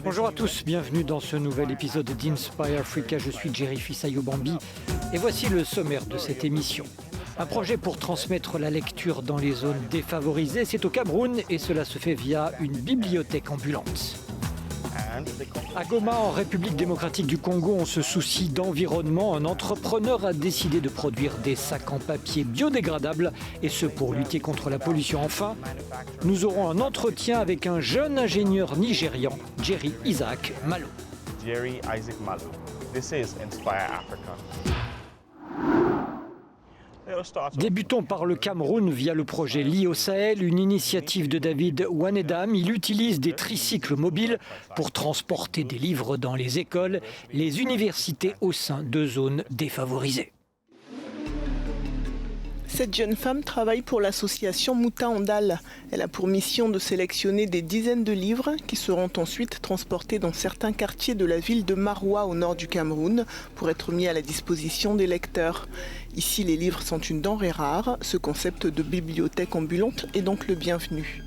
Bonjour à tous, bienvenue dans ce nouvel épisode d'Inspire Africa. Je suis Jerry Fisayo-Bambi et voici le sommaire de cette émission. Un projet pour transmettre la lecture dans les zones défavorisées, c'est au Cameroun et cela se fait via une bibliothèque ambulante. À Goma, en République démocratique du Congo, on se soucie d'environnement. Un entrepreneur a décidé de produire des sacs en papier biodégradables et ce pour lutter contre la pollution. Enfin, nous aurons un entretien avec un jeune ingénieur nigérian, Jerry Isaac Malo. Jerry Isaac Malo. This is Inspire Africa. Débutons par le Cameroun via le projet Lit au Sahel, une initiative de David Wanedam. Il utilise des tricycles mobiles pour transporter des livres dans les écoles, les universités au sein de zones défavorisées. Cette jeune femme travaille pour l'association Mouta Andal. Elle a pour mission de sélectionner des dizaines de livres qui seront ensuite transportés dans certains quartiers de la ville de Maroua au nord du Cameroun pour être mis à la disposition des lecteurs. Ici, les livres sont une denrée rare. Ce concept de bibliothèque ambulante est donc le bienvenu.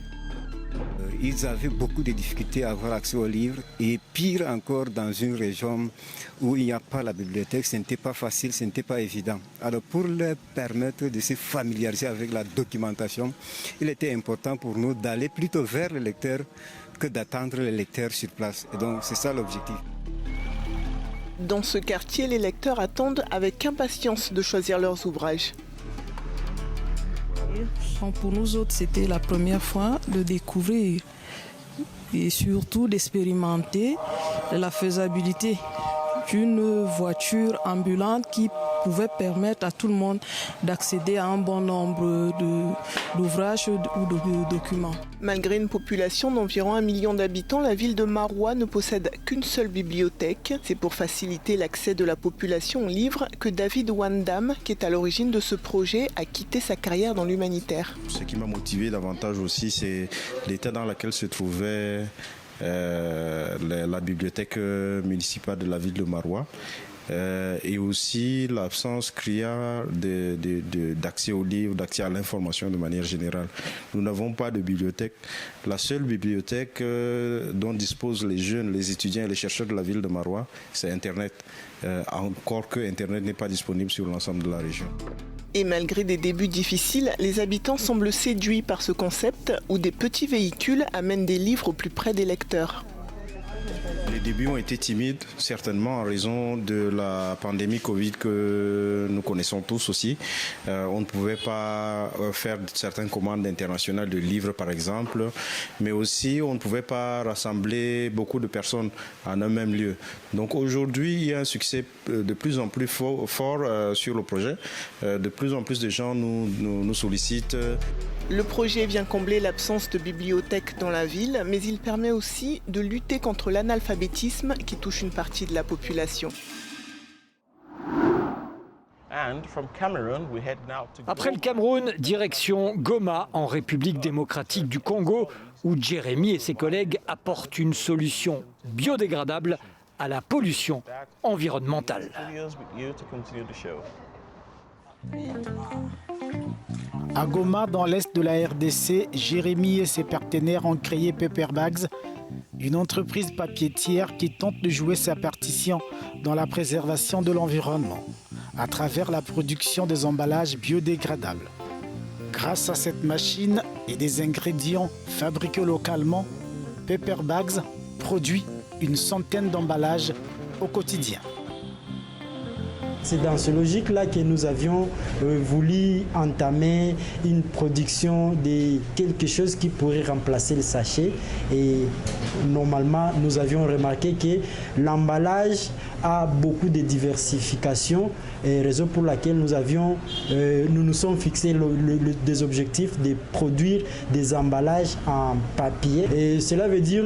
Ils avaient beaucoup de difficultés à avoir accès aux livres et pire encore dans une région où il n'y a pas la bibliothèque, ce n'était pas facile, ce n'était pas évident. Alors pour leur permettre de se familiariser avec la documentation, il était important pour nous d'aller plutôt vers le lecteur que d'attendre le lecteur sur place. Et donc c'est ça l'objectif. Dans ce quartier, les lecteurs attendent avec impatience de choisir leurs ouvrages. Pour nous autres, c'était la première fois de découvrir et surtout d'expérimenter la faisabilité d'une voiture ambulante qui pouvait permettre à tout le monde d'accéder à un bon nombre d'ouvrages ou de documents. Malgré une population d'environ 1 million d'habitants, la ville de Maroua ne possède qu'une seule bibliothèque. C'est pour faciliter l'accès de la population aux livres que David Wanedam, qui est à l'origine de ce projet, a quitté sa carrière dans l'humanitaire. Ce qui m'a motivé davantage aussi, c'est l'état dans lequel se trouvait la bibliothèque municipale de la ville de Maroua. Et aussi l'absence criante d'accès aux livres, d'accès à l'information de manière générale. Nous n'avons pas de bibliothèque. La seule bibliothèque dont disposent les jeunes, les étudiants et les chercheurs de la ville de Maroua, c'est Internet. Encore que Internet n'est pas disponible sur l'ensemble de la région. Et malgré des débuts difficiles, les habitants semblent séduits par ce concept où des petits véhicules amènent des livres au plus près des lecteurs. Les débuts ont été timides, certainement en raison de la pandémie Covid que nous connaissons tous aussi. On ne pouvait pas faire certaines commandes internationales de livres, par exemple, mais aussi on ne pouvait pas rassembler beaucoup de personnes en un même lieu. Donc aujourd'hui, il y a un succès de plus en plus fort sur le projet. De plus en plus de gens nous sollicitent. Le projet vient combler l'absence de bibliothèque dans la ville, mais il permet aussi de lutter contre l'analphabétisme qui touche une partie de la population. Après le Cameroun, direction Goma, en République démocratique du Congo, où Jérémy et ses collègues apportent une solution biodégradable à la pollution environnementale. À Goma, dans l'est de la RDC, Jérémy et ses partenaires ont créé Paper Bags, une entreprise papetière qui tente de jouer sa partition dans la préservation de l'environnement à travers la production des emballages biodégradables. Grâce à cette machine et des ingrédients fabriqués localement, Paper Bags produit une centaine d'emballages au quotidien. C'est dans ce logique-là que nous avions voulu entamer une production de quelque chose qui pourrait remplacer le sachet. Et normalement, nous avions remarqué que l'emballage a beaucoup de diversification, et raison pour laquelle nous nous sommes fixés des objectifs de produire des emballages en papier. Et cela veut dire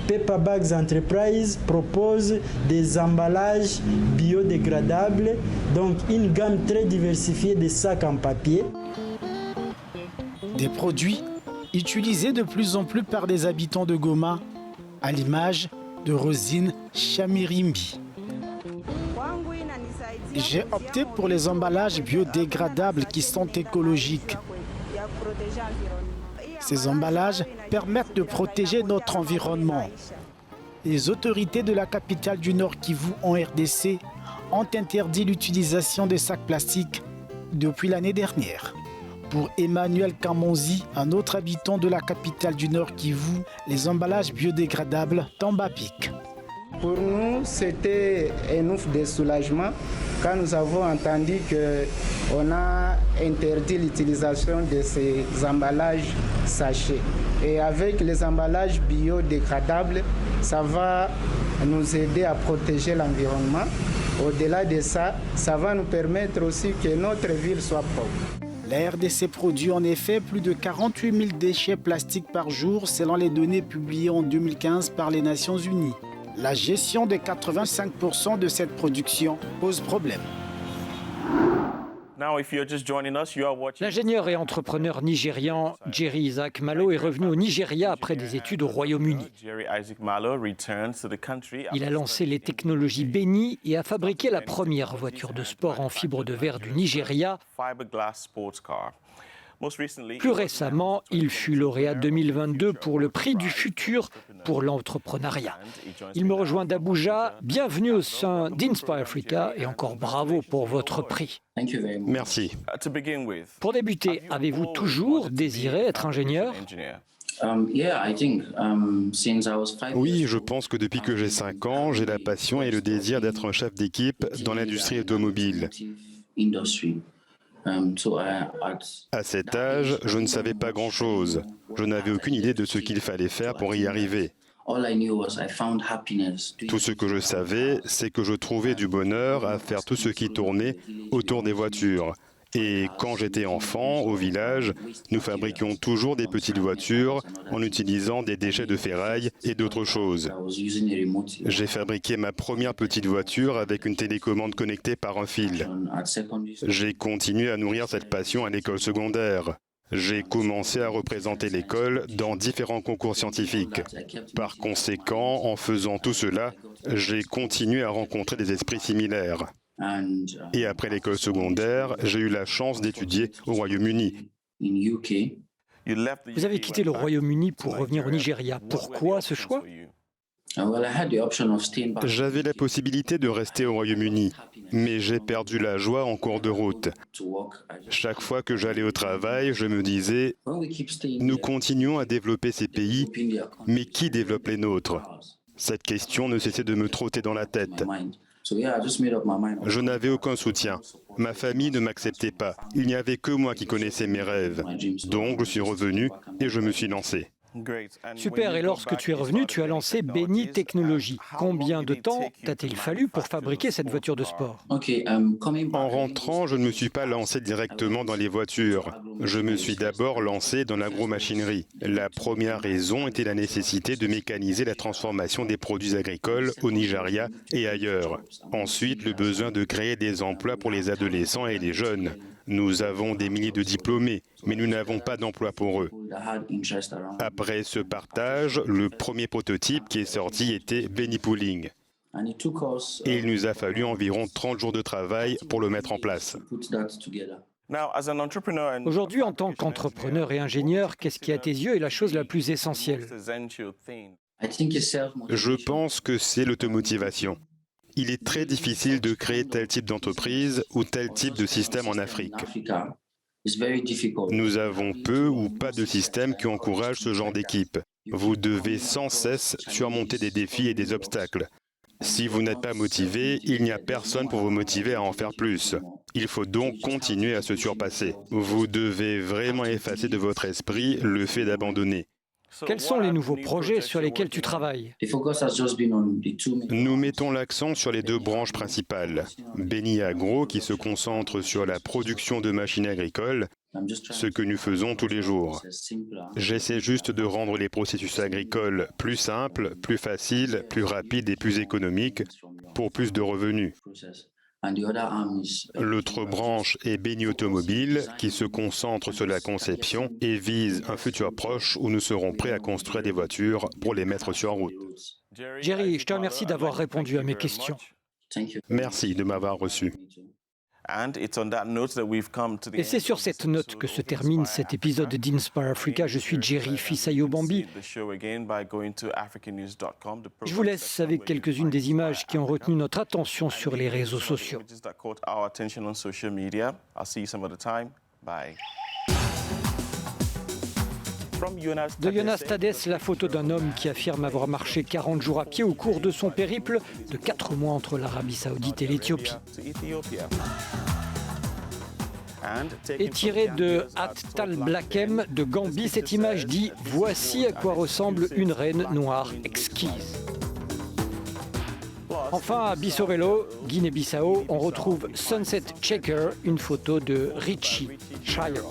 Paper Bags Enterprise propose des emballages biodégradables, donc une gamme très diversifiée de sacs en papier. Des produits utilisés de plus en plus par des habitants de Goma, à l'image de Rosine Chamirimbi. J'ai opté pour les emballages biodégradables qui sont écologiques. Ces emballages permettent de protéger notre environnement. Les autorités de la capitale du Nord Kivu en RDC ont interdit l'utilisation des sacs plastiques depuis l'année dernière. Pour Emmanuel Kamonzi, un autre habitant de la capitale du Nord Kivu, les emballages biodégradables tombent à pic. Pour nous, c'était un ouf de soulagement quand nous avons entendu qu'on a interdit l'utilisation de ces emballages sachets. Et avec les emballages biodégradables, ça va nous aider à protéger l'environnement. Au-delà de ça, ça va nous permettre aussi que notre ville soit propre. La RDC produit en effet plus de 48 000 déchets plastiques par jour selon les données publiées en 2015 par les Nations Unies. La gestion des 85% de cette production pose problème. L'ingénieur et entrepreneur nigérian Jerry Isaac Malo est revenu au Nigeria après des études au Royaume-Uni. Il a lancé les technologies Beni et a fabriqué la première voiture de sport en fibre de verre du Nigeria. Plus récemment, il fut lauréat 2022 pour le prix du futur pour l'entrepreneuriat. Il me rejoint d'Abuja. Bienvenue au sein d'Inspire Africa et encore bravo pour votre prix. Merci. Pour débuter, avez-vous toujours désiré être ingénieur ? Oui, je pense que depuis que j'ai 5 ans, j'ai la passion et le désir d'être un chef d'équipe dans l'industrie automobile. À cet âge, je ne savais pas grand-chose. Je n'avais aucune idée de ce qu'il fallait faire pour y arriver. Tout ce que je savais, c'est que je trouvais du bonheur à faire tout ce qui tournait autour des voitures. Et quand j'étais enfant, au village, nous fabriquions toujours des petites voitures en utilisant des déchets de ferraille et d'autres choses. J'ai fabriqué ma première petite voiture avec une télécommande connectée par un fil. J'ai continué à nourrir cette passion à l'école secondaire. J'ai commencé à représenter l'école dans différents concours scientifiques. Par conséquent, en faisant tout cela, j'ai continué à rencontrer des esprits similaires. Et après l'école secondaire, j'ai eu la chance d'étudier au Royaume-Uni. Vous avez quitté le Royaume-Uni pour revenir au Nigeria. Pourquoi ce choix ? J'avais la possibilité de rester au Royaume-Uni, mais j'ai perdu la joie en cours de route. Chaque fois que j'allais au travail, je me disais, nous continuons à développer ces pays, mais qui développe les nôtres ? Cette question ne cessait de me trotter dans la tête. Je n'avais aucun soutien. Ma famille ne m'acceptait pas. Il n'y avait que moi qui connaissais mes rêves. Donc je suis revenu et je me suis lancé. Super, et lorsque tu es revenu, tu as lancé Beni Technologies. Combien de temps t'a-t-il fallu pour fabriquer cette voiture de sport ? En rentrant, je ne me suis pas lancé directement dans les voitures. Je me suis d'abord lancé dans l'agromachinerie. La première raison était la nécessité de mécaniser la transformation des produits agricoles au Nigeria et ailleurs. Ensuite, le besoin de créer des emplois pour les adolescents et les jeunes. Nous avons des milliers de diplômés, mais nous n'avons pas d'emploi pour eux. Après ce partage, le premier prototype qui est sorti était Beni Pooling. Et il nous a fallu environ 30 jours de travail pour le mettre en place. Aujourd'hui, en tant qu'entrepreneur et ingénieur, qu'est-ce qui, à tes yeux, est la chose la plus essentielle ? Je pense que c'est l'automotivation. Il est très difficile de créer tel type d'entreprise ou tel type de système en Afrique. Nous avons peu ou pas de système qui encourage ce genre d'équipe. Vous devez sans cesse surmonter des défis et des obstacles. Si vous n'êtes pas motivé, il n'y a personne pour vous motiver à en faire plus. Il faut donc continuer à se surpasser. Vous devez vraiment effacer de votre esprit le fait d'abandonner. Quels sont les nouveaux projets sur lesquels tu travailles ? Nous mettons l'accent sur les 2 branches principales. Beni Agro, qui se concentre sur la production de machines agricoles, ce que nous faisons tous les jours. J'essaie juste de rendre les processus agricoles plus simples, plus faciles, plus rapides et plus économiques pour plus de revenus. L'autre branche est Beni Automobile, qui se concentre sur la conception et vise un futur proche où nous serons prêts à construire des voitures pour les mettre sur route. Jerry, je te remercie d'avoir répondu à mes questions. Merci de m'avoir reçu. Et c'est sur cette note que se termine cet épisode d'Inspire Africa. Je suis Jerry Fils-Ayo-Bambi. Je vous laisse avec quelques-unes des images qui ont retenu notre attention sur les réseaux sociaux. De Jonas Tadès, la photo d'un homme qui affirme avoir marché 40 jours à pied au cours de son périple de 4 mois entre l'Arabie Saoudite et l'Éthiopie. Et tiré de At Tal Blakem de Gambie, cette image dit « Voici à quoi ressemble une reine noire exquise ». Enfin, à Bissorelo, Guinée-Bissau, on retrouve Sunset Checker, une photo de Richie Shire.